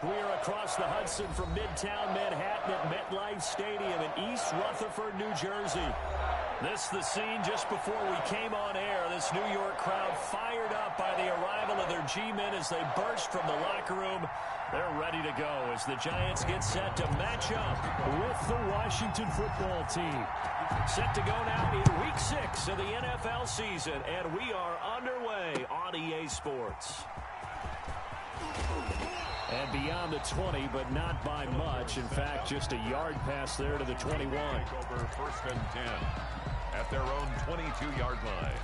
We are across the Hudson from Midtown Manhattan at MetLife Stadium in East Rutherford, New Jersey. This is the scene just before we came on air. This New York crowd fired up by the arrival of their G-men as they burst from the locker room. They're ready to go as the Giants get set to match up with the Washington football team. Set to go now in Week 6 of the NFL season, and we are underway on EA Sports. And beyond the 20, but not by much. In fact, just a yard pass there to the 21. Over 1st and 10 at their own 22-yard line.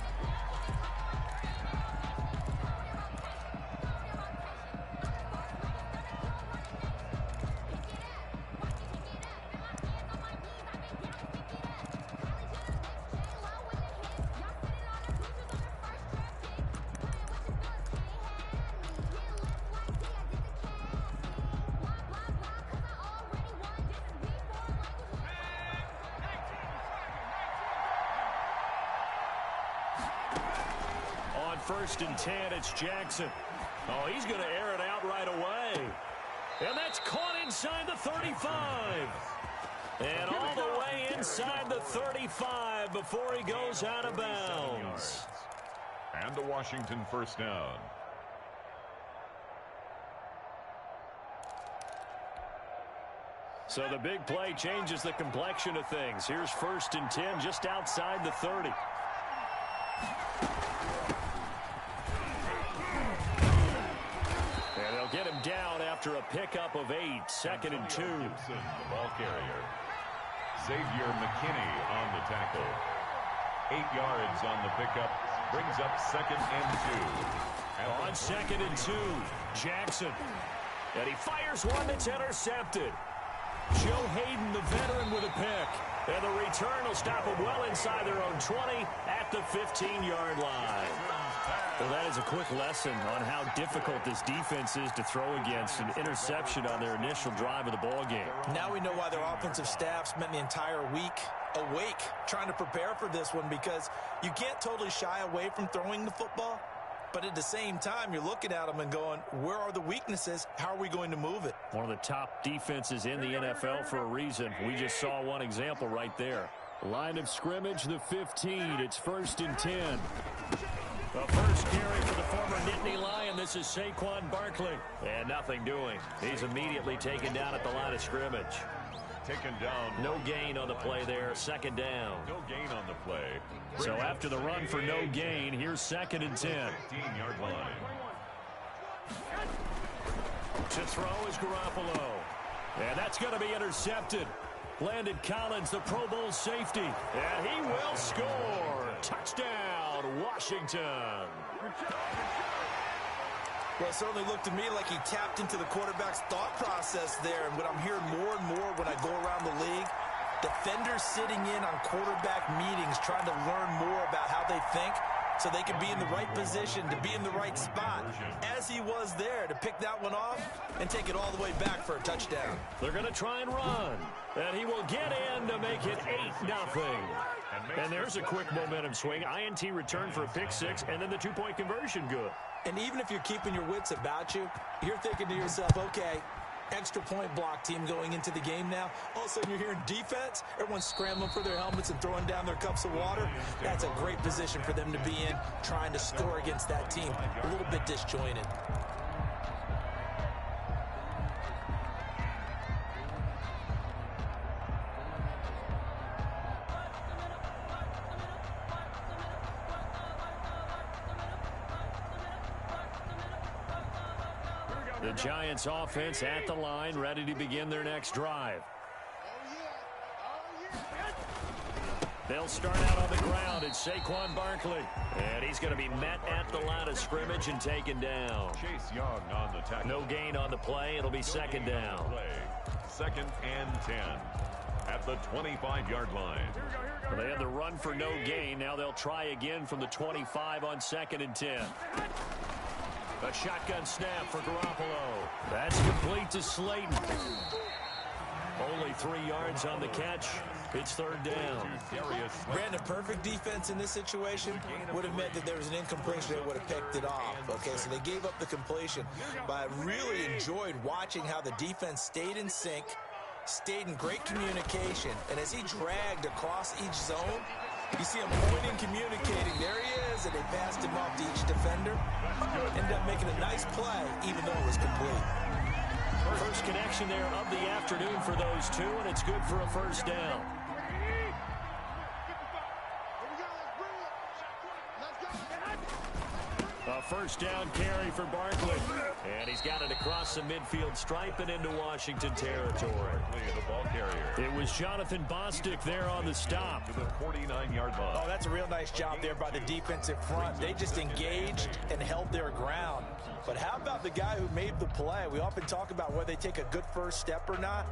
First and 10, it's Jackson. Oh, he's going to air it out right away. And that's caught inside the 35. And all the way inside the 35 before he goes out of bounds. And the Washington first down. So the big play changes the complexion of things. Here's 1st and 10 just outside the 30. Get him down after a pickup of 8. 2nd and 2. Gibson, the ball carrier. Xavier McKinney on the tackle. 8 yards on the pickup. Brings up 2nd and 2. On 2nd and 2, Jackson. And he fires one that's intercepted. Joe Hayden, the veteran, with a pick. And the return will stop them well inside their own 20 at the 15-yard line. Well, that is a quick lesson on how difficult this defense is to throw against an interception on their initial drive of the ball game. Now we know why their offensive staff spent the entire week awake trying to prepare for this one, because you can't totally shy away from throwing the football. But at the same time, you're looking at them and going, where are the weaknesses? How are we going to move it? One of the top defenses in the NFL for a reason. We just saw one example right there. Line of scrimmage, the 15. It's 1st and 10. The first carry for the former Nittany Lion. This is Saquon Barkley. And nothing doing. He's immediately taken down at the line of scrimmage. Taken down. No gain on the play there. 2nd down. No gain on the play. So after the run for no gain, here's 2nd and 10. 15-yard line. To throw is Garoppolo. And that's going to be intercepted. Landon Collins, the Pro Bowl safety. And he will score. Touchdown, Washington. Well, it certainly looked to me like he tapped into the quarterback's thought process there. And what I'm hearing more and more when I go around the league, defenders sitting in on quarterback meetings trying to learn more about how they think so they can be in the right position to be in the right spot, as he was there, to pick that one off and take it all the way back for a touchdown. They're going to try and run, and he will get in to make it 8-0. And there's a quick momentum swing. INT return for a pick 6, and then the 2-point conversion good. And even if you're keeping your wits about you, you're thinking to yourself, okay, extra point block team going into the game now. All of a sudden you're hearing defense. Everyone's scrambling for their helmets and throwing down their cups of water. That's a great position for them to be in, trying to score against that team. A little bit disjointed. The Giants offense at the line, ready to begin their next drive. They'll start out on the ground. It's Saquon Barkley. And he's going to be met at the line of scrimmage and taken down. Chase Young on the tackle. No gain on the play. It'll be 2nd down. 2nd and 10 at the 25-yard line. Well, they had the run for no gain. Now they'll try again from the 25 on 2nd and 10. A shotgun snap for Garoppolo. That's complete to Slayton. Only 3 yards on the catch. It's third down. Brandon, perfect defense in this situation would have meant that there was an incompletion. They would have picked it off. Okay, so they gave up the completion. But I really enjoyed watching how the defense stayed in sync, stayed in great communication. And as he dragged across each zone, you see him pointing, communicating. There he is, and they passed him off to each defender. Ended up making a nice play, even though it was complete. First connection there of the afternoon for those two, and it's good for a first down. A first down carry for Barkley. And he's got it across the midfield stripe and into Washington territory. The ball carrier. It was Jonathan Bostic there on the stop. To the 49-yard line. Oh, that's a real nice job there by the defensive front. They just engaged and held their ground. But how about the guy who made the play? We often talk about whether they take a good first step or not.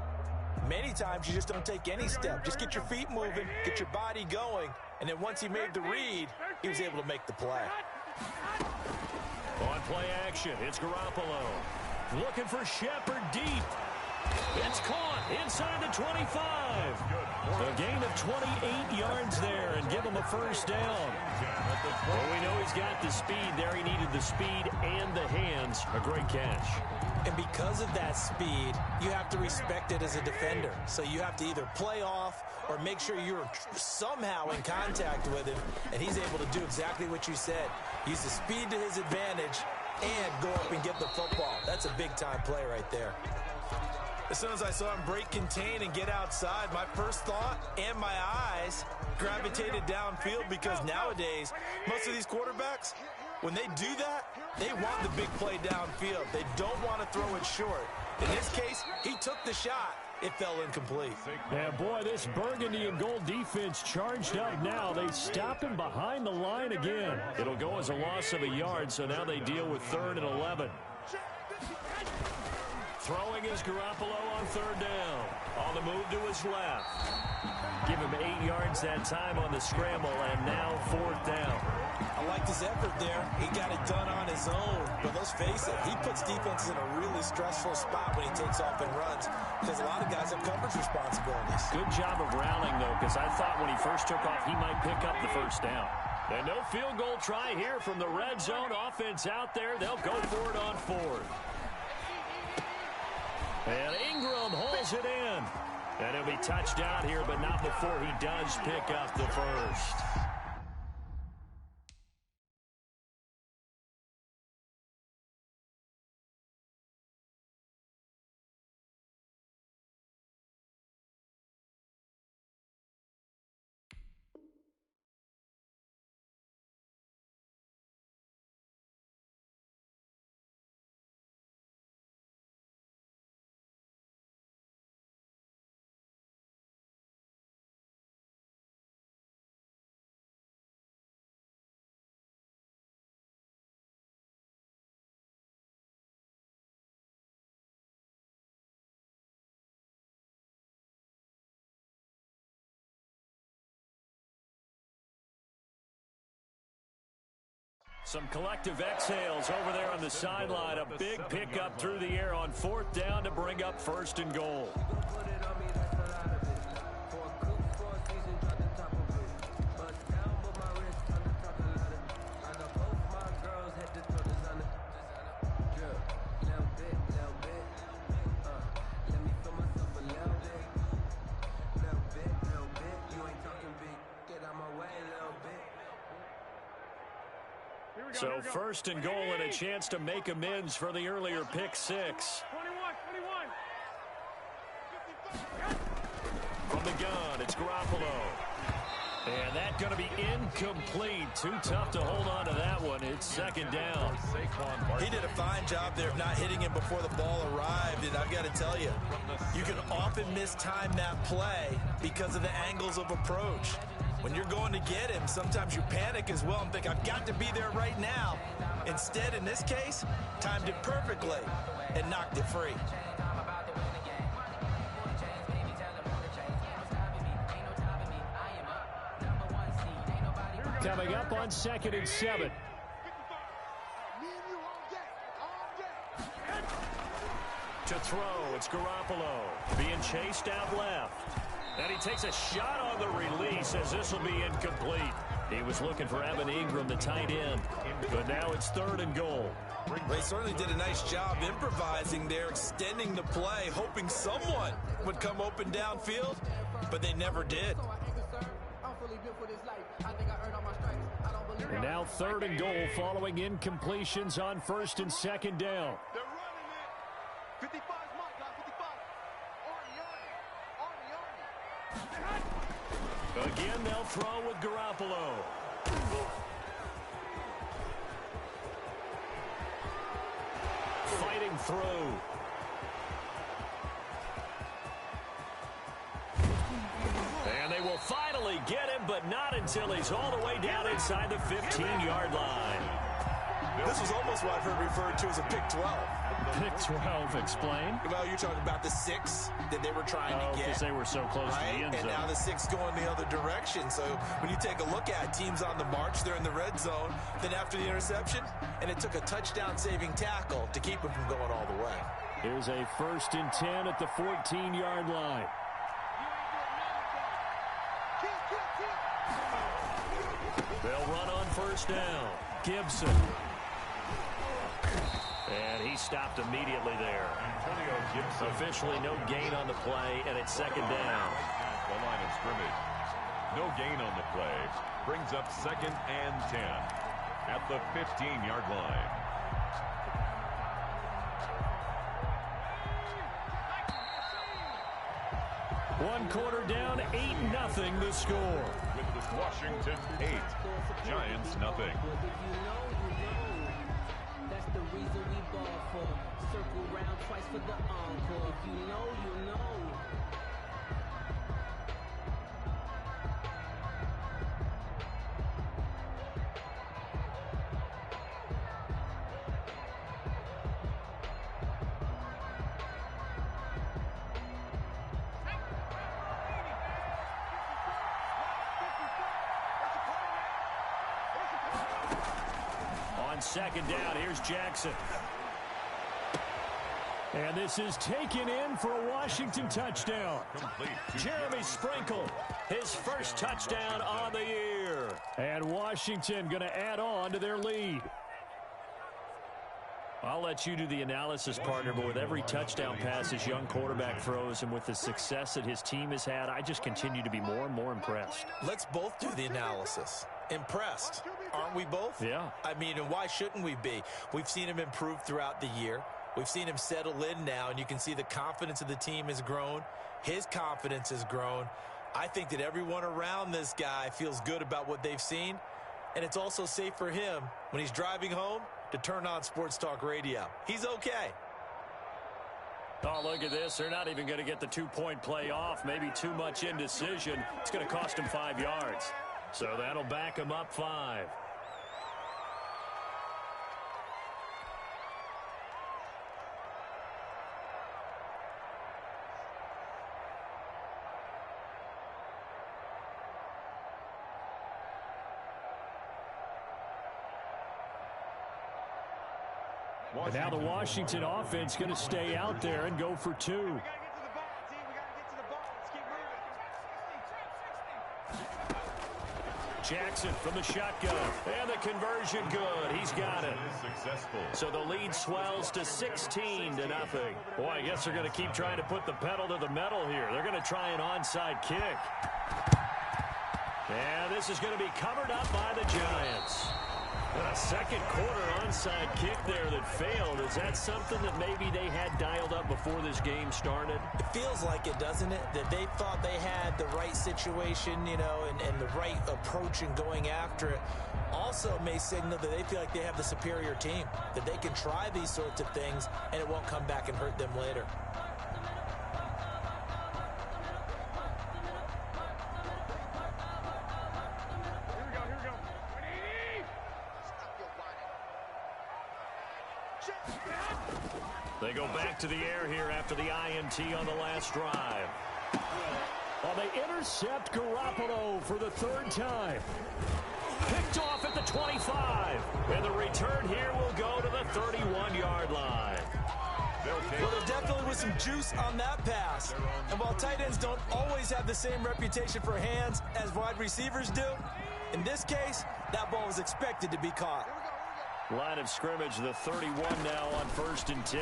Many times you just don't take any step. Just get your feet moving, get your body going, and then once he made the read, he was able to make the play. On play action, it's Garoppolo. Looking for Shepard deep. It's caught inside the 25. A gain of 28 yards there and give him a first down. Well, we know he's got the speed there. He needed the speed and the hands. A great catch. And because of that speed, you have to respect it as a defender. So you have to either play off or make sure you're somehow in contact with him, and he's able to do exactly what you said. Use the speed to his advantage and go up and get the football. That's a big-time play right there. As soon as I saw him break contain and get outside, my first thought and my eyes gravitated downfield, because nowadays, most of these quarterbacks, when they do that, they want the big play downfield. They don't want to throw it short. In this case, he took the shot. It fell incomplete. Yeah, boy, this burgundy and gold defense charged up now. They stop him behind the line again. It'll go as a loss of a yard, so now they deal with 3rd and 11. Throwing is Garoppolo on third down. On the move to his left. Give him 8 yards that time on the scramble, and now 4th down. I liked his effort there. He got it done on his own. But let's face it, he puts defenses in a really stressful spot when he takes off and runs, because a lot of guys have coverage responsibilities. Good job of rallying, though, because I thought when he first took off, he might pick up the first down. And no field goal try here from the red zone offense out there. They'll go for it on 4th. And Ingram hauls it in. And he'll be touched out here, but not before he does pick up the first. Some collective exhales over there on the sideline. A big pickup through the air on 4th down to bring up 1st and goal. So 1st and goal and a chance to make amends for the earlier pick 6. From the gun, it's Garoppolo. And that's going to be incomplete. Too tough to hold on to that one. It's 2nd down. He did a fine job there of not hitting him before the ball arrived. And I've got to tell you, you can often mistime that play because of the angles of approach. When you're going to get him, sometimes you panic as well and think, I've got to be there right now. Instead, in this case, timed it perfectly and knocked it free. Coming up on 2nd and 7. To throw, it's Garoppolo. Being chased out left. And he takes a shot on the release as this will be incomplete. He was looking for Evan Ingram, the tight end. But now it's 3rd and goal. They certainly did a nice job improvising there, extending the play, hoping someone would come open downfield, but they never did. And now 3rd and goal following incompletions on 1st and 2nd down. They're running it. 55 mark, 55. Arnie. Again, they'll throw with Garoppolo. Fighting through. And they will finally get him, but not until he's all the way down inside the 15-yard line. This was almost what I've heard referred to as a pick 12. Pick 12, explain. Well, you're talking about the 6 that they were trying to get. Because they were so close to the end zone. And now the 6 going the other direction. So when you take a look at teams on the march, they're in the red zone. Then after the interception, and it took a touchdown-saving tackle to keep them from going all the way. Here's a 1st and 10 at the 14-yard line. They'll run on 1st down. Gibson. And he stopped immediately there. Officially no gain on the play, and it's 2nd down. The line of scrimmage. No gain on the play. Brings up 2nd and 10 at the 15-yard line. One quarter down, 8-0 the score. With Washington 8, Giants nothing. That's the reason we ball for. Circle round twice for the encore. If you know, you know. On 2nd down, here's Jackson. And this is taken in for a Washington touchdown. Jeremy Sprinkle, his first touchdown on the year. And Washington going to add on to their lead. I'll let you do the analysis, partner, but with every touchdown pass his young quarterback throws and with the success that his team has had, I just continue to be more and more impressed. Let's both do the analysis. Impressed. Aren't we both? Yeah. I mean, and why shouldn't we be? We've seen him improve throughout the year. We've seen him settle in now, and you can see the confidence of the team has grown. His confidence has grown. I think that everyone around this guy feels good about what they've seen, and it's also safe for him when he's driving home to turn on Sports Talk Radio. He's okay. Oh, look at this. They're not even going to get the 2-point play off. Maybe too much indecision. It's going to cost him 5 yards. So that'll back him up 5. And now the Washington offense going to stay out there and go for 2. Jackson from the shotgun. And the conversion good. He's got it. Successful. So the lead swells to 16-0. Boy, I guess they're going to keep trying to put the pedal to the metal here. They're going to try an onside kick. And this is going to be covered up by the Giants. And a second quarter onside kick there that failed. Is that something that maybe they had dialed up before this game started? It feels like it, doesn't it? That they thought they had the right situation, you know, and the right approach in going after it. Also may signal that they feel like they have the superior team, that they can try these sorts of things and it won't come back and hurt them later. They go back to the air here after the INT on the last drive. Well, they intercept Garoppolo for the 3rd time. Picked off at the 25. And the return here will go to the 31-yard line. Well, there definitely was some juice on that pass. And while tight ends don't always have the same reputation for hands as wide receivers do, in this case, that ball was expected to be caught. Line of scrimmage, the 31 now on 1st and 10.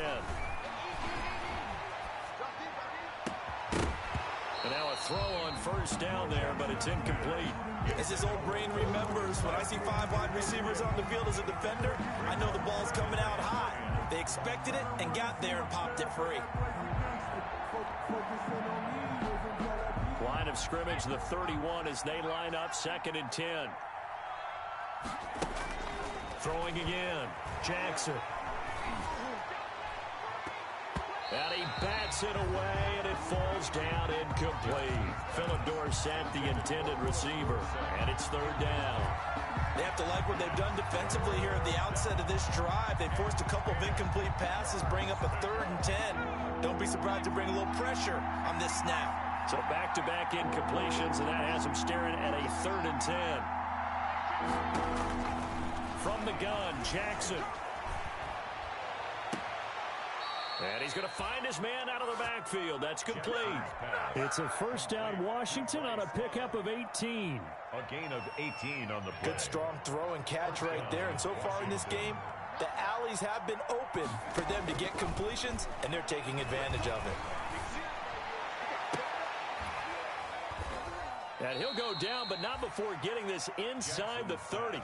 And now a throw on 1st down there, but it's incomplete. As his old brain remembers, when I see 5 wide receivers on the field as a defender, I know the ball's coming out high. They expected it and got there and popped it free. Line of scrimmage, the 31 as they line up 2nd and 10. Throwing again, Jackson. And he bats it away, and it falls down incomplete. Philip Dorsett, the intended receiver, and it's 3rd down. They have to like what they've done defensively here at the outset of this drive. They forced a couple of incomplete passes, bring up a 3rd and 10. Don't be surprised to bring a little pressure on this snap. So back-to-back incompletions, and that has them staring at a 3rd and 10. From the gun, Jackson. And he's going to find his man out of the backfield. That's complete. It's a 1st down Washington on a pickup of 18. A gain of 18 on the play. Good strong throw and catch right there. And so far in this game, the alleys have been open for them to get completions, and they're taking advantage of it. And he'll go down, but not before getting this inside the 30.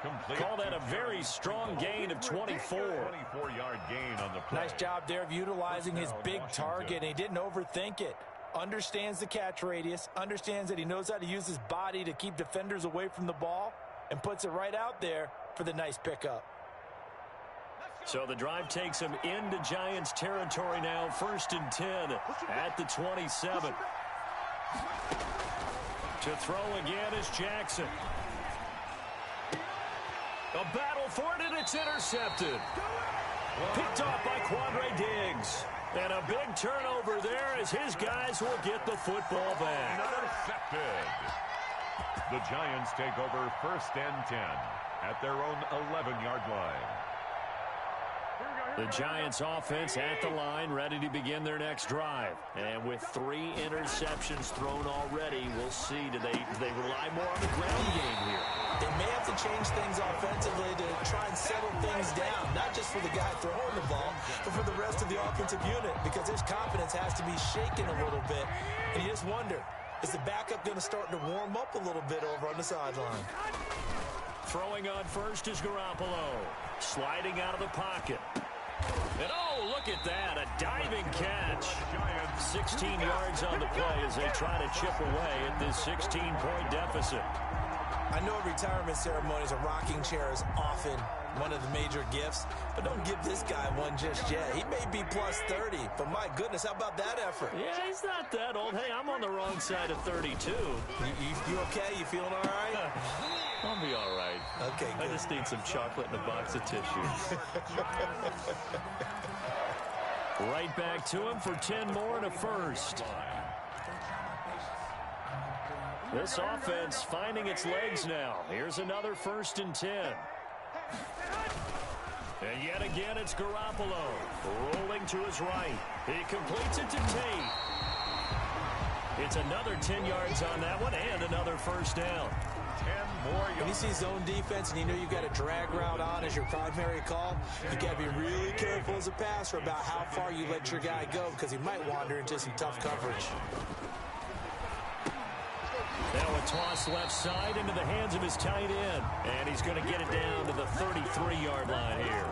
Complete. Call that a very strong gain of 24. 24-yard gain on the play. Nice job there of utilizing his big target. And he didn't overthink it. Understands the catch radius. Understands that he knows how to use his body to keep defenders away from the ball. And puts it right out there for the nice pickup. So the drive takes him into Giants territory now. 1st and 10 at the 27. To throw again is Jackson. A battle for it, and it's intercepted. Picked off by Quandre Diggs. And a big turnover there as his guys will get the football back. Intercepted. The Giants take over 1st and 10 at their own 11-yard line. The Giants offense at the line, ready to begin their next drive. And with 3 interceptions thrown already, we'll see, do they rely more on the ground game here? They may have to change things offensively to try and settle things down, not just for the guy throwing the ball, but for the rest of the offensive unit, because his confidence has to be shaken a little bit. And you just wonder, is the backup going to start to warm up a little bit over on the sideline? Throwing on 1st is Garoppolo. Sliding out of the pocket. And oh, look at that, a diving catch. 16 yards on the play as they try to chip away at this 16-point deficit. I know at retirement ceremonies, a rocking chair is often one of the major gifts, but don't give this guy one just yet. He may be plus 30, but my goodness, how about that effort? Yeah, he's not that old. Hey, I'm on the wrong side of 32. You okay? You feeling all right? I'll be all right. Okay, good. I just need some chocolate and a box of tissues. Right back to him for 10 more and a 1st. This offense finding its legs now. Here's another 1st and 10. And yet again, it's Garoppolo rolling to his right. He completes it to Tate. It's another 10 yards on that one and another 1st down. 10 more yards. When you see zone defense and you know you've got a drag route on as your primary call, you got to be really careful as a passer about how far you let your guy go because he might wander into some tough coverage. Now a toss left side into the hands of his tight end. And he's going to get it down to the 33-yard line here.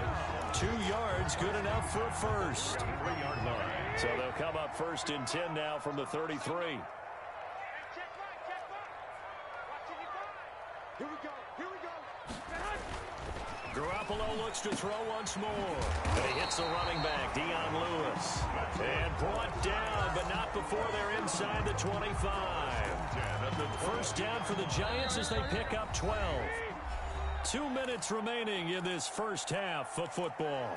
2 yards, good enough for a 1st. 3-yard line. So they'll come up 1st and 10 now from the 33. Here we go. Here we go. Garoppolo looks to throw once more. And he hits the running back, Dion Lewis. And brought down, but not before they're inside the 25. 1st down for the Giants as they pick up 12. 2 minutes remaining in this 1st half of football.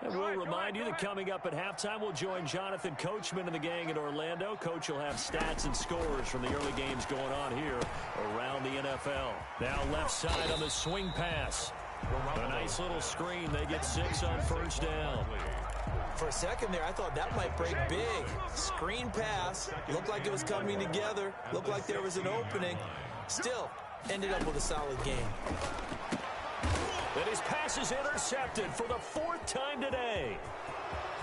And we'll remind you that coming up at halftime, we'll join Jonathan Coachman and the gang in Orlando. Coach will have stats and scores from the early games going on here around the NFL. Now left side on the swing pass. A nice little screen. They get 6 on first down. For a second there, I thought that might break big. Screen pass. Looked like it was coming together. Looked like there was an opening. Still, ended up with a solid game. And his pass is intercepted for the 4th time today.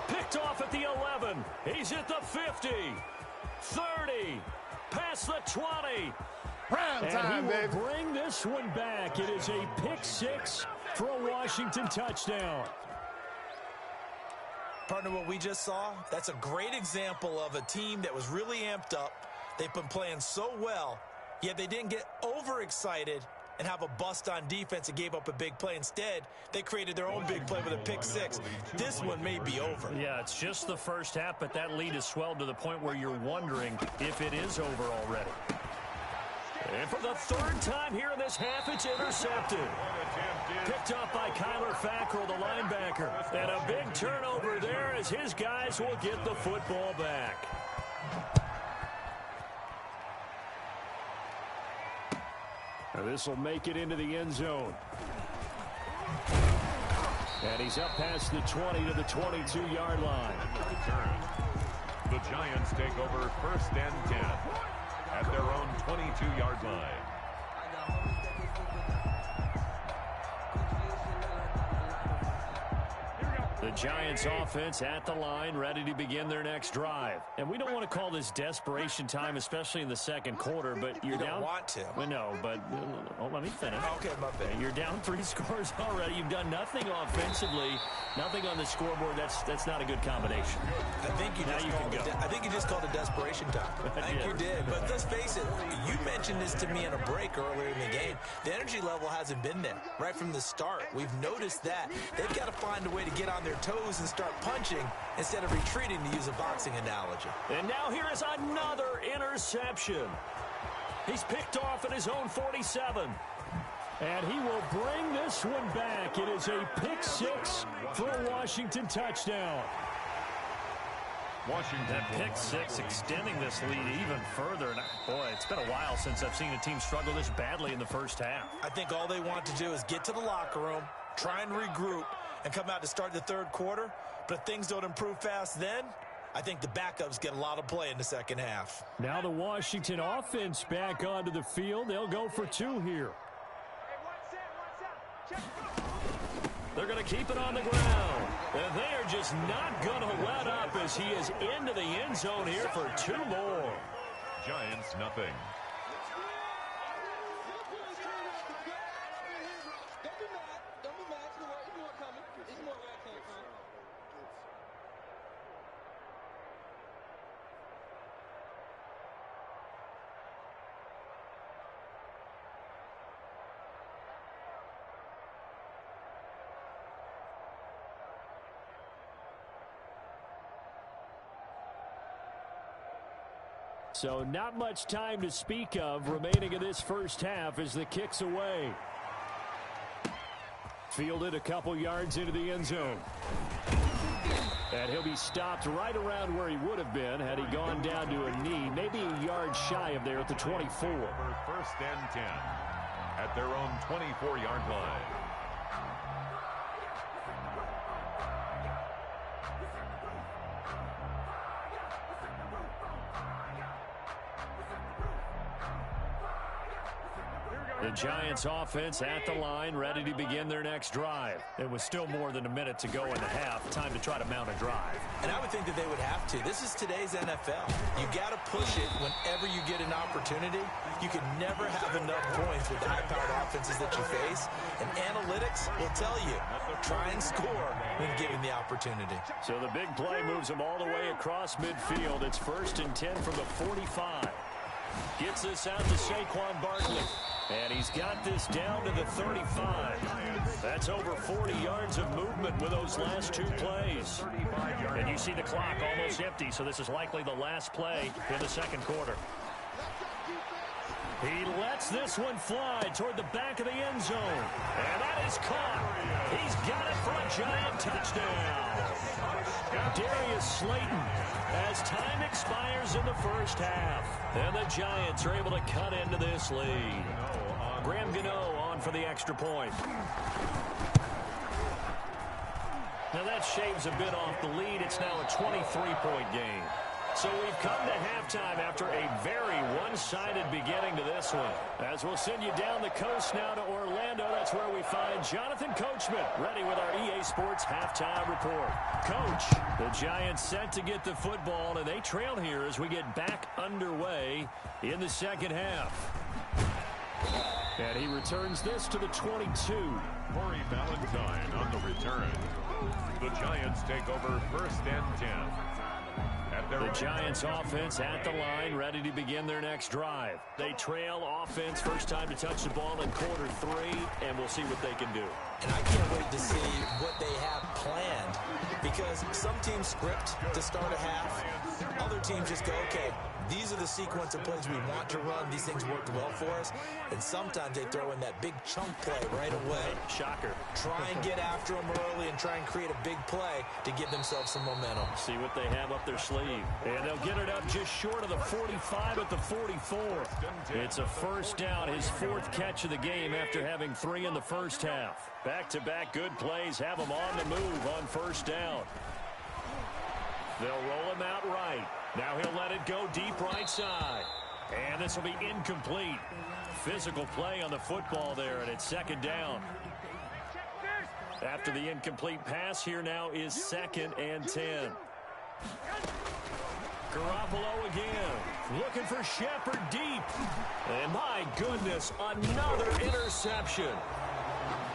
Picked off at the 11. He's at the 50. 30. Past the 20. Prime time, and he will bring this one back. It is a pick 6 for a Washington touchdown. Partner, what we just saw, that's a great example of a team that was really amped up. They've been playing so well, yet they didn't get overexcited and have a bust on defense and gave up a big play. Instead, they created their own big play with a pick 6. This one may be over. Yeah, it's just the first half, but that lead has swelled to the point where you're wondering if it is over already. And for the 3rd time here in this half, it's intercepted. Picked up by Kyler Fackrell, the linebacker. And a big turnover there as his guys will get the football back. Now this will make it into the end zone. And he's up past the 20 to the 22-yard line. The Giants take over 1st and 10 at their own 22-yard line. The Giants offense at the line, ready to begin their next drive. And we don't want to call this desperation time, especially in the second quarter, but you're down. You don't want to. Well, no, but let me finish. Okay, my bad. You're down 3 scores already. You've done nothing offensively, nothing on the scoreboard. That's not a good combination. I think you just called it desperation time. I think you did. But let's face it, you mentioned this to me in a break earlier in the game. The energy level hasn't been there right from the start. We've noticed that. They've got to find a way to get on their toes and start punching instead of retreating, to use a boxing analogy. And now here is another interception. He's picked off at his own 47. And he will bring this one back. It is a pick 6 for a Washington touchdown. That pick 6 extending this lead even further. And boy, it's been a while since I've seen a team struggle this badly in the first half. I think all they want to do is get to the locker room, try and regroup, and come out to start the 3rd quarter. But if things don't improve fast then, I think the backups get a lot of play in the second half. Now the Washington offense back onto the field. They'll go for 2 here. They're going to keep it on the ground. And they are just not going to let up as he is into the end zone here for 2 more. Giants nothing. So not much time to speak of remaining in this first half as the kick's away. Fielded a couple yards into the end zone. And he'll be stopped right around where he would have been had he gone down to a knee, maybe a yard shy of there at the 24. 1st and 10 at their own 24-yard line. The Giants offense at the line, ready to begin their next drive. It was still more than a minute to go in the half. Time to try to mount a drive. And I would think that they would have to. This is today's NFL. You got to push it whenever you get an opportunity. You can never have enough points with the high-powered offenses that you face. And analytics will tell you, try and score when given the opportunity. So the big play moves them all the way across midfield. It's 1st and 10 from the 45. Gets this out to Saquon Barkley. And he's got this down to the 35. That's over 40 yards of movement with those last 2 plays. And you see the clock almost empty, so this is likely the last play in the second quarter. He lets this one fly toward the back of the end zone. And that is caught. He's got it for a Giant touchdown. Darius Slayton as time expires in the first half. And the Giants are able to cut into this lead. Graham Gano on for the extra point. Now that shaves a bit off the lead. It's now a 23-point game. So we've come to halftime after a very one-sided beginning to this one. As we'll send you down the coast now to Orlando, that's where we find Jonathan Coachman ready with our EA Sports halftime report. Coach, the Giants set to get the football, and they trail here as we get back underway in the second half. And he returns this to the 22. Corey Valentine on the return. The Giants take over 1st and 10. The Giants offense at the line, ready to begin their next drive. They trail offense, first time to touch the ball in quarter 3, and we'll see what they can do. And I can't wait to see what they have planned, because some teams script to start a half. Other teams just go, okay, these are the sequence of plays we want to run. These things worked well for us. And sometimes they throw in that big chunk play right away. Shocker. Try and get after them early and try and create a big play to give themselves some momentum. See what they have up their sleeve. And they'll get it up just short of the 45 at the 44. It's a first down, his 4th catch of the game after having 3 in the first half. Back-to-back good plays have him on the move on first down. They'll roll him out right. Now he'll let it go deep right side. And this will be incomplete. Physical play on the football there, and it's 2nd down. After the incomplete pass, here now is 2nd and 10. Garoppolo again, looking for Shepard deep. And my goodness, another interception.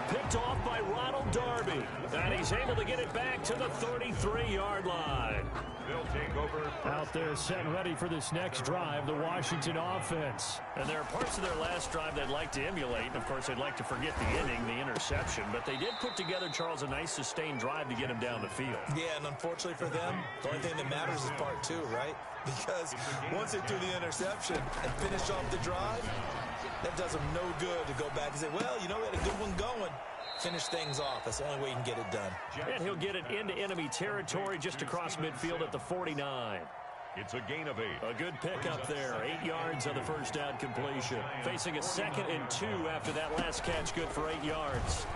Picked off by Ronald Darby. And he's able to get it back to the 33-yard line. They'll take over. Out there set and ready for this next drive, the Washington offense. And there are parts of their last drive they'd like to emulate. And, of course, they'd like to forget the inning, the interception. But they did put together, Charles, a nice sustained drive to get him down the field. Yeah, and unfortunately for them, the only thing that matters is part 2, right? Because once they threw the interception and finished off the drive, that does them no good to go back and say, well, you know, we had a good one going. Finish things off. That's the only way you can get it done. And he'll get it into enemy territory just across midfield at the 49. It's a gain of 8. A good pickup there. 8 yards on the first down completion. Facing a 2nd and 2 after that last catch, good for 8 yards.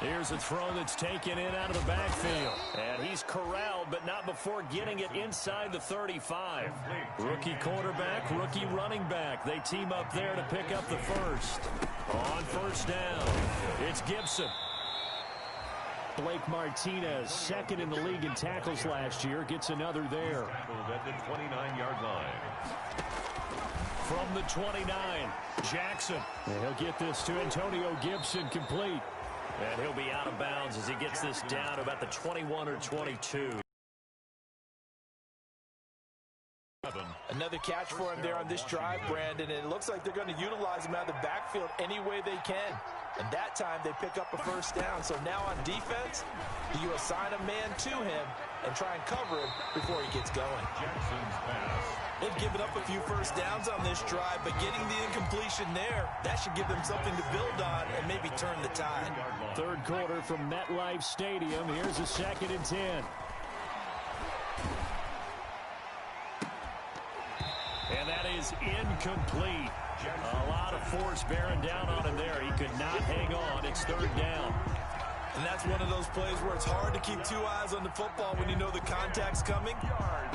Here's a throw that's taken in out of the backfield. And he's corralled, but not before getting it inside the 35. Rookie quarterback, rookie running back. They team up there to pick up the first. On first down, it's Gibson. Blake Martinez, 2nd in the league in tackles last year, gets another there. At the 29-yard line. From the 29, Jackson. And he'll get this to Antonio Gibson complete. And he'll be out of bounds as he gets this down to about the 21 or 22. Another catch for him there on this drive, Brandon. And it looks like they're going to utilize him out of the backfield any way they can. And that time they pick up a first down. So now on defense, do you assign a man to him and try and cover him before he gets going? Jackson's pass. They've given up a few first downs on this drive, but getting the incompletion there, that should give them something to build on and maybe turn the tide. 3rd quarter from MetLife Stadium. Here's a 2nd and 10. And that is incomplete. A lot of force bearing down on him there. He could not hang on. It's 3rd down. And that's one of those plays where it's hard to keep 2 eyes on the football when you know the contact's coming,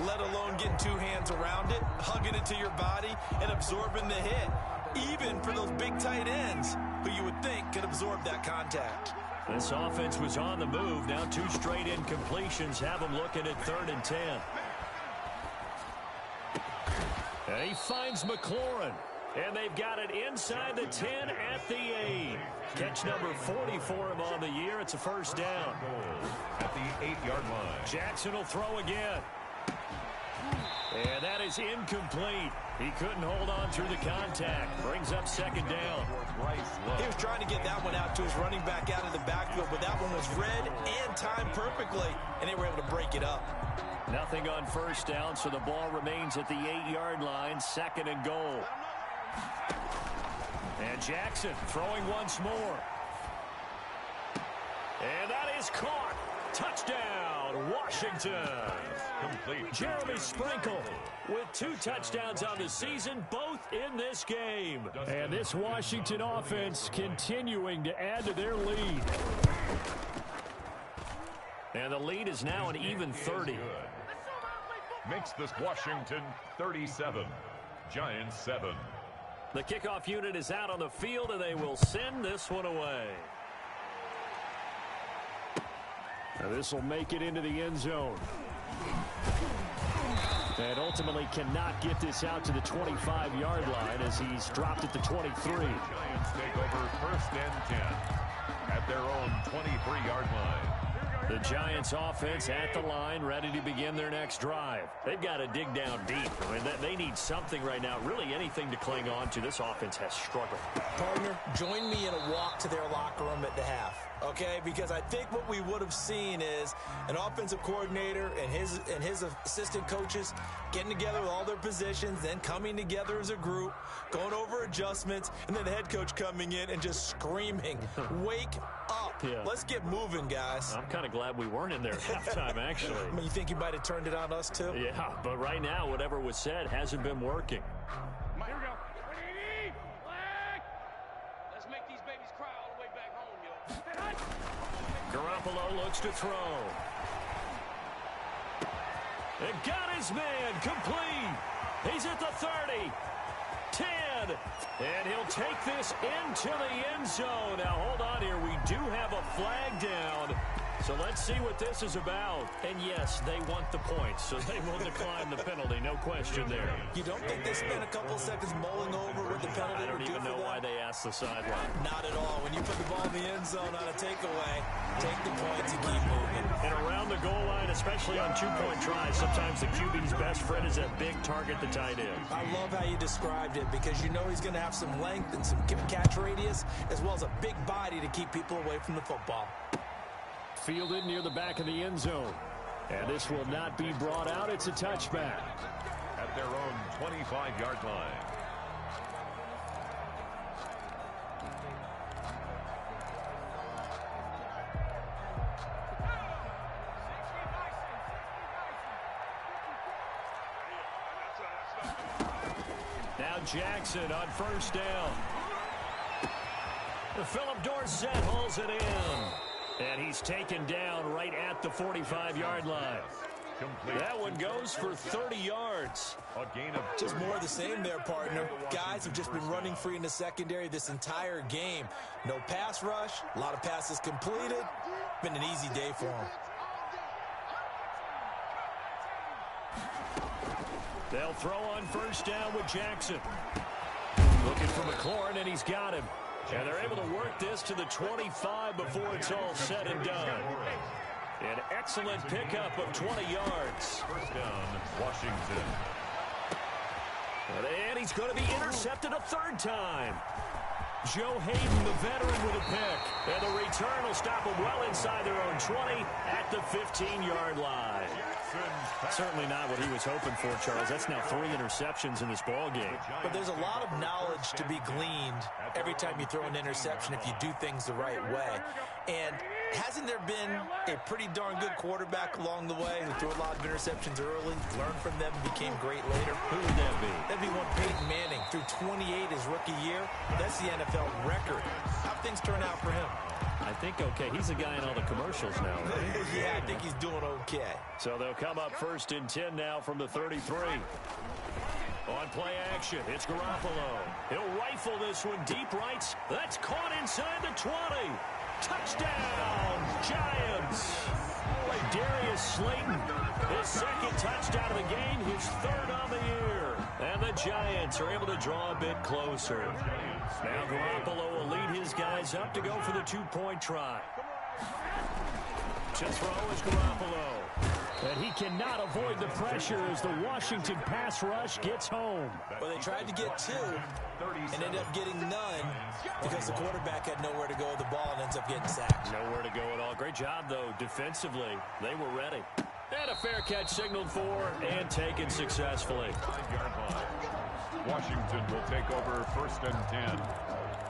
let alone getting 2 hands around it, hugging it to your body, and absorbing the hit, even for those big tight ends who you would think could absorb that contact. This offense was on the move. Now 2 straight incompletions have them looking at 3rd and 10. And he finds McLaurin. And they've got it inside the 10 at the 8. Catch number 40 for him on the year. It's a first down. At the 8-yard line. Jackson will throw again. And that is incomplete. He couldn't hold on through the contact. Brings up 2nd down. He was trying to get that one out to his running back out of the backfield, but that one was read and timed perfectly, and they were able to break it up. Nothing on first down, so the ball remains at the 8-yard line. 2nd and goal. And Jackson throwing once more. And that is caught. Touchdown, Washington. Complete. Jeremy Sprinkle with 2 touchdowns on the season, both in this game. And this Washington offense continuing to add to their lead. And the lead is now an even 30. Makes this Washington 37. Giants 7. The kickoff unit is out on the field, and they will send this one away. Now this will make it into the end zone. And ultimately cannot get this out to the 25-yard line as he's dropped at the 23. Giants take over 1st and 10 at their own 23-yard line. The Giants offense at the line, ready to begin their next drive. They've got to dig down deep. I mean, they need something right now, really anything to cling on to. This offense has struggled. Partner, join me in a walk to their locker room at the half, okay? Because I think what we would have seen is an offensive coordinator and his assistant coaches getting together with all their positions, then coming together as a group, going over adjustments, and then the head coach coming in and just screaming, wake up. Yeah. Let's get moving, guys. I'm kind of glad we weren't in there at halftime, actually. I mean, you think he might have turned it on us, too? Yeah, but right now, whatever was said hasn't been working. Here we go. What do you need? Flag! Let's make these babies cry all the way back home, yo. Garoppolo looks to throw. It got his man complete. He's at the 30. 10. And he'll take this into the end zone. Now, hold on here. We do have a flag down. So let's see what this is about. And yes, they want the points, so they will decline the penalty. No question there. You don't think they spent a couple seconds mulling over what the penalty I don't would do even know for why them? they asked the sideline. Not at all. When you put the ball in the end zone on a takeaway, take the points and keep moving. And around the goal line, especially on two-point tries, sometimes the QB's best friend is that big target, the tight end. I love how you described it because you know he's going to have some length and some catch radius as well as a big body to keep people away from the football. Fielded near the back of the end zone. And this will not be brought out. It's a touchback. At their own 25-yard line. Now Jackson on first down. Philip Dorsett hauls it in. And he's taken down right at the 45-yard line. Complete. That one goes for 30 yards. A gain of Just more of the same there, partner. Guys have just been running free in the secondary this entire game. No pass rush, a lot of passes completed. Been an easy day for them. They'll throw on first down with Jackson. Looking for McLaurin, and he's got him. And they're able to work this to the 25 before it's all said and done. An excellent pickup of 20 yards. First down, Washington. And he's going to be intercepted a third time. Joe Hayden, the veteran, with a pick. And the return will stop them well inside their own 20 at the 15-yard line. Certainly not what he was hoping for, Charles. That's now 3 interceptions in this ball game. But there's a lot of knowledge to be gleaned every time you throw an interception if you do things the right way. And hasn't there been a pretty darn good quarterback along the way who threw a lot of interceptions early, learned from them, and became great later? Who would that be? That'd be one Peyton Manning. Threw 28 his rookie year. That's the NFL record. How'd things turn out for him? I think okay. He's a guy in all the commercials now, right? Yeah, I think he's doing okay. So they'll come up first and 10 now from the 33. On play action, it's Garoppolo. He'll rifle this one deep right. That's caught inside the 20. Touchdown, Giants. Darius Slayton, his second touchdown of the game, his third on the year. And the Giants are able to draw a bit closer. Now Garoppolo will lead his guys up to go for the 2-point try. To throw is Garoppolo. And he cannot avoid the pressure as the Washington pass rush gets home. Well, they tried to get 2 and ended up getting none because the quarterback had nowhere to go with the ball and ends up getting sacked. Nowhere to go at all. Great job, though, defensively. They were ready. And a fair catch signaled for and taken successfully. 5-yard line. Washington will take over 1st and 10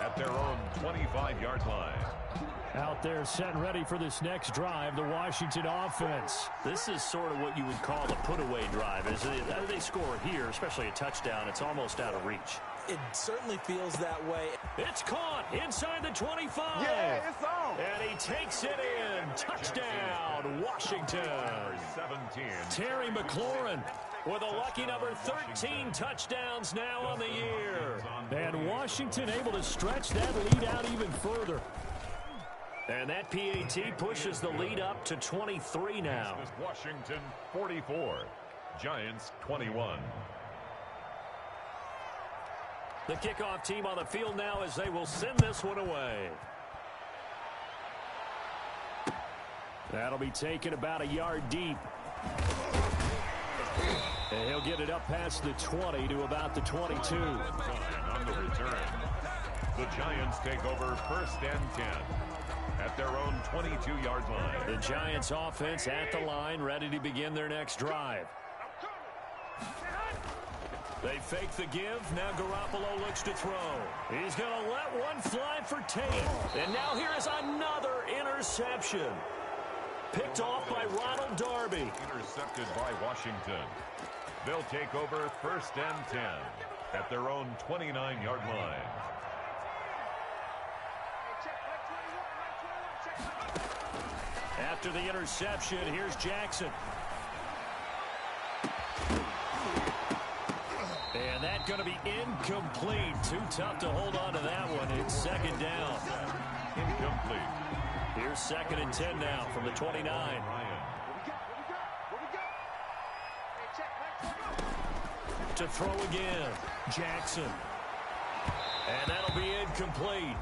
at their own 25-yard line. Out there set and ready for this next drive, the Washington offense. This is sort of what you would call a put-away drive. As they score here, especially a touchdown, it's almost out of reach. It certainly feels that way. It's caught inside the 25. Yeah, it's on. And he takes it in. Touchdown, Washington. 17. Terry McLaurin with a lucky number 13 touchdowns now on the year. And Washington able to stretch that lead out even further. And that PAT pushes the lead up to 23 now. This is Washington 44, Giants 21. The kickoff team on the field now as they will send this one away. That'll be taken about a yard deep. And he'll get it up past the 20 to about the 22. On the return, the Giants take over 1st and 10 at their own 22-yard line. The Giants offense at the line, ready to begin their next drive. They fake the give. Now Garoppolo looks to throw. He's going to let one fly for 10. And now here is another interception. Picked off by Ronald Darby. Intercepted by Washington. They'll take over 1st and 10 at their own 29-yard line. After the interception, here's Jackson. And that's going to be incomplete. Too tough to hold on to that one. It's 2nd down. Incomplete. Here's 2nd and 10 now from the 29. To throw again. Jackson. And that'll be incomplete.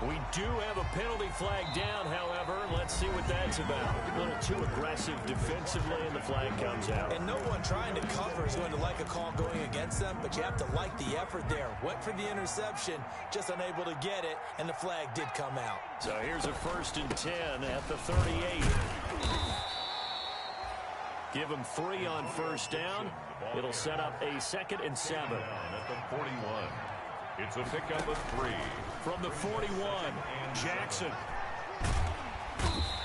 We do have a penalty flag down, however. Let's see what that's about. A little too aggressive defensively, and the flag comes out. And no one trying to cover is going to like a call going against them, but you have to like the effort there. Went for the interception, just unable to get it, and the flag did come out. So here's a 1st and 10 at the 38. Give them 3 on 1st down. It'll set up a 2nd and 7. At the 41. It's a pickup of 3. From the 41, Jackson.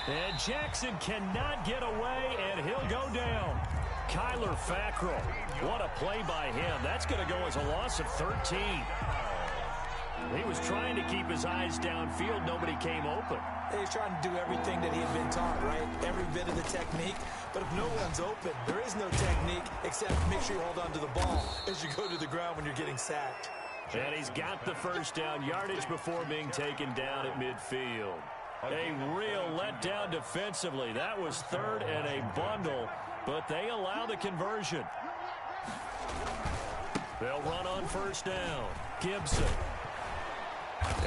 And Jackson cannot get away, and he'll go down. Kyler Fackrell. What a play by him. That's going to go as a loss of 13. He was trying to keep his eyes downfield. Nobody came open. He's trying to do everything that he had been taught, right? Every bit of the technique. But if no one's open, there is no technique except make sure you hold on to the ball as you go to the ground when you're getting sacked. And he's got the 1st down yardage before being taken down at midfield. A real letdown defensively. That was 3rd and a bundle, but they allow the conversion. They'll run on 1st down. Gibson.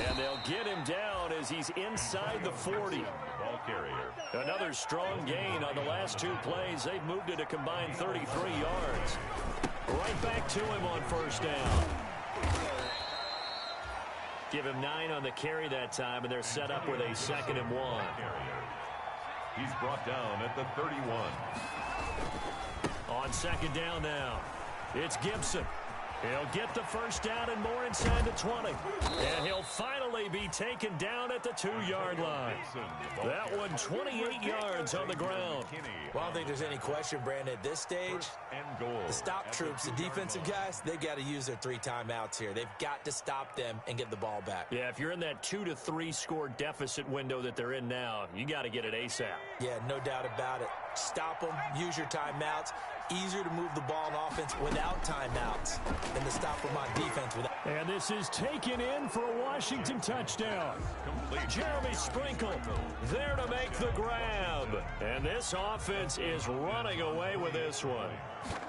And they'll get him down as he's inside the 40. Ball carrier. Another strong gain on the last 2 plays. They've moved it a combined 33 yards. Right back to him on 1st down. Give him 9 on the carry that time, and they're set up with a 2nd and 1. He's brought down at the 31. On 2nd down now, it's Gibson. He'll get the 1st down and more inside the 20. And he'll finally be taken down at the 2-yard line. That one 28 yards on the ground. Well, I don't think there's any question, Brandon, at this stage, the stop troops, the defensive guys, they've got to use their 3 timeouts here. They've got to stop them and get the ball back. Yeah, if you're in that 2 to 3 score deficit window that they're in now, you got to get it ASAP. Yeah, no doubt about it. Stop them, use your timeouts. Easier to move the ball on offense without timeouts than to stop them on defense without. And this is taken in for a Washington touchdown. Jeremy Sprinkle there to make the grab. And this offense is running away with this one.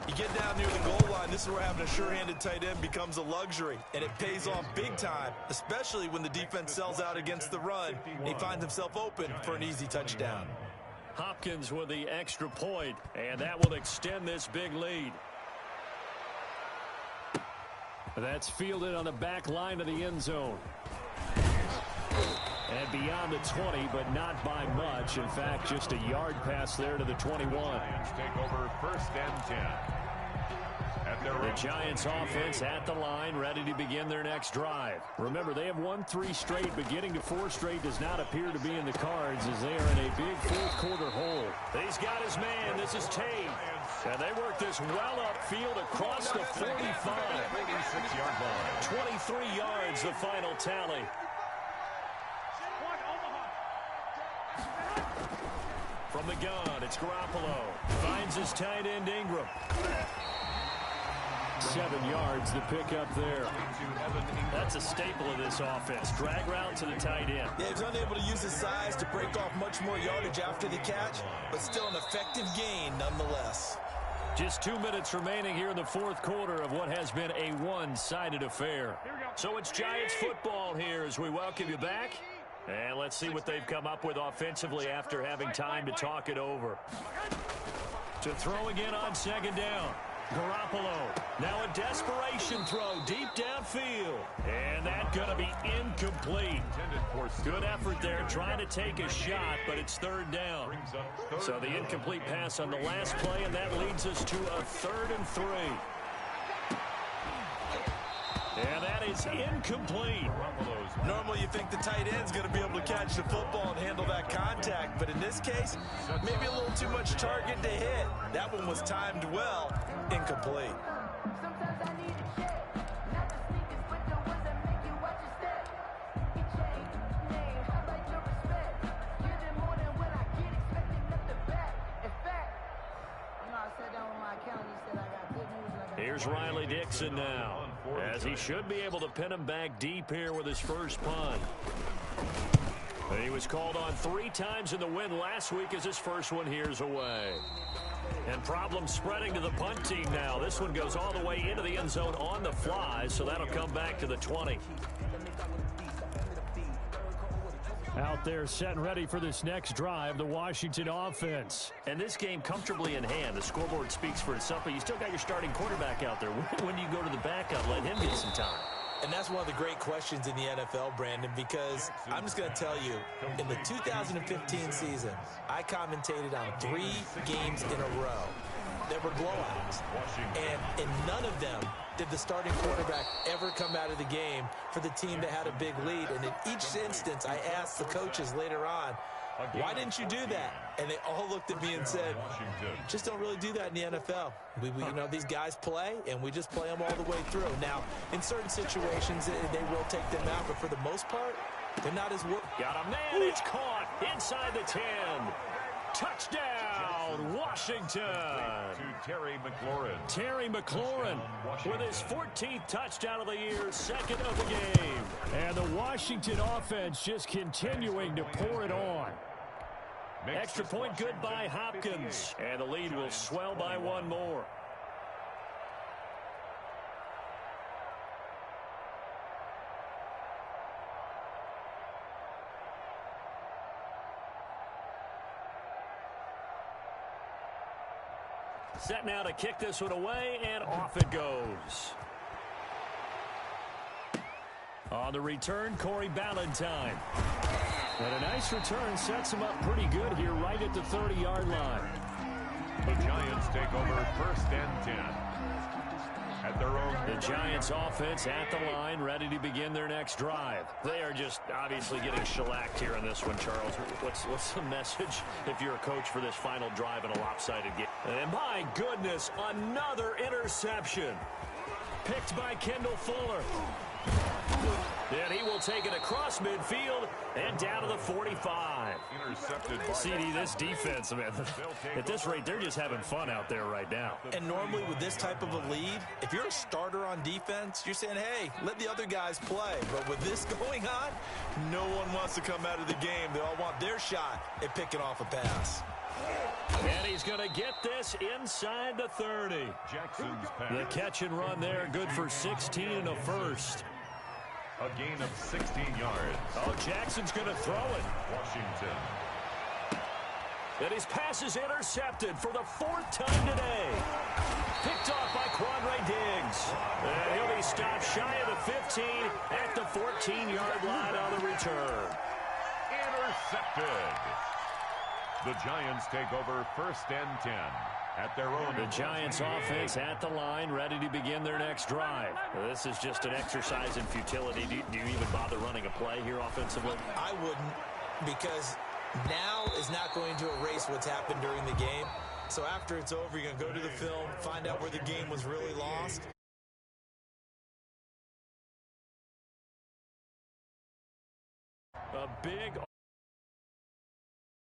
You get down near the goal line, this is where having a sure-handed tight end becomes a luxury. And it pays off big time, especially when the defense sells out against the run. And he finds himself open for an easy touchdown. Hopkins with the extra point, and that will extend this big lead. That's fielded on the back line of the end zone. And beyond the 20, but not by much. In fact, just a yard pass there to the 21. Giants take over 1st and 10. The Giants offense at the line, ready to begin their next drive. Remember, they have won 3 straight, but getting to 4 straight does not appear to be in the cards as they are in a big fourth-quarter hole. He's got his man. This is Tate. And they work this well upfield across the 45. 46-yard line. 23 yards, the final tally. From the gun, it's Garoppolo. Finds his tight end, Ingram. 7 yards to pick up there. That's a staple of this offense. Drag route to the tight end. Yeah, he's unable to use his size to break off much more yardage after the catch, but still an effective gain nonetheless. Just 2 minutes remaining here in the fourth quarter of what has been a one-sided affair. So it's Giants football here as we welcome you back. And let's see what they've come up with offensively after having time to talk it over. To throw again on 2nd down. Garoppolo, now a desperation throw deep downfield. And that's going to be incomplete. Good effort there trying to take a shot, but it's 3rd down. So the incomplete pass on the last play, and that leads us to a 3rd and 3. And that is incomplete. Normally you think the tight end's going to be able to catch the football and handle that contact, but in this case, maybe a little too much target to hit. That one was timed well. Incomplete. Sometimes I need a check, not the sneakers, but the ones that make you watch your step. You change name, I like your respect. Give them more than what I get, expecting nothing back. In fact, you know, I sat down with my accountant, he said I got good news. And I got Here's Riley Dixon now, as he should be able to pin him back deep here with his first punt. He was called on 3 times in the win last week as his first one here's away. And problems spreading to the punt team now. This one goes all the way into the end zone on the fly, so that'll come back to the 20. Out there set and ready for this next drive, the Washington offense. And this game comfortably in hand. The scoreboard speaks for itself, but you still got your starting quarterback out there. When do you go to the backup? Let him get some time. And that's one of the great questions in the NFL, Brandon, because I'm just going to tell you, in the 2015 season, I commentated on 3 games in a row that were blowouts. And in none of them did the starting quarterback ever come out of the game for the team that had a big lead. And in each instance, I asked the coaches later on, why didn't you do that? And they all looked at me and said, just don't really do that in the NFL. We you know, these guys play, and we just play them all the way through. Now, in certain situations, they will take them out, but for the most part, they're not as work. Got a man, it's caught inside the 10. Touchdown, Washington. To Terry McLaurin. Terry McLaurin with his 14th touchdown of the year, 2nd of the game. And the Washington offense just continuing to pour it on. Extra point good by Hopkins. And the lead will swell by 1 more. Set now to kick this one away, and off it goes. On the return, Corey Ballantyne. And a nice return sets him up pretty good here right at the 30-yard line. The Giants take over 1st and 10. At their own. The Giants offense at the line, ready to begin their next drive. They are just obviously getting shellacked here in this one, Charles. What's the message if you're a coach for this final drive in a lopsided game? And my goodness, another interception. Picked by Kendall Fuller. And he will take it across midfield and down to the 45. Intercepted by CD, this defense, man, at this rate, they're just having fun out there right now. And normally with this type of a lead, if you're a starter on defense, you're saying, hey, let the other guys play. But with this going on, no one wants to come out of the game. They all want their shot at picking off a pass. And he's going to get this inside the 30. Jackson's pass. The catch and run there, good for 16 and a first. A gain of 16 yards. Oh, Jackson's going to throw it. Washington. And his pass is intercepted for the 4th time today. Picked off by Quandre Diggs. And he'll be stopped shy of the 15 at the 14-yard line on the return. understood. The Giants take over 1st and 10 at their own. The Giants offense at the line, ready to begin their next drive. This is just an exercise in futility. Do you even bother running a play here offensively? I wouldn't, because now is not going to erase what's happened during the game. So after it's over, you're going to go to the film, find out where the game was really lost. A big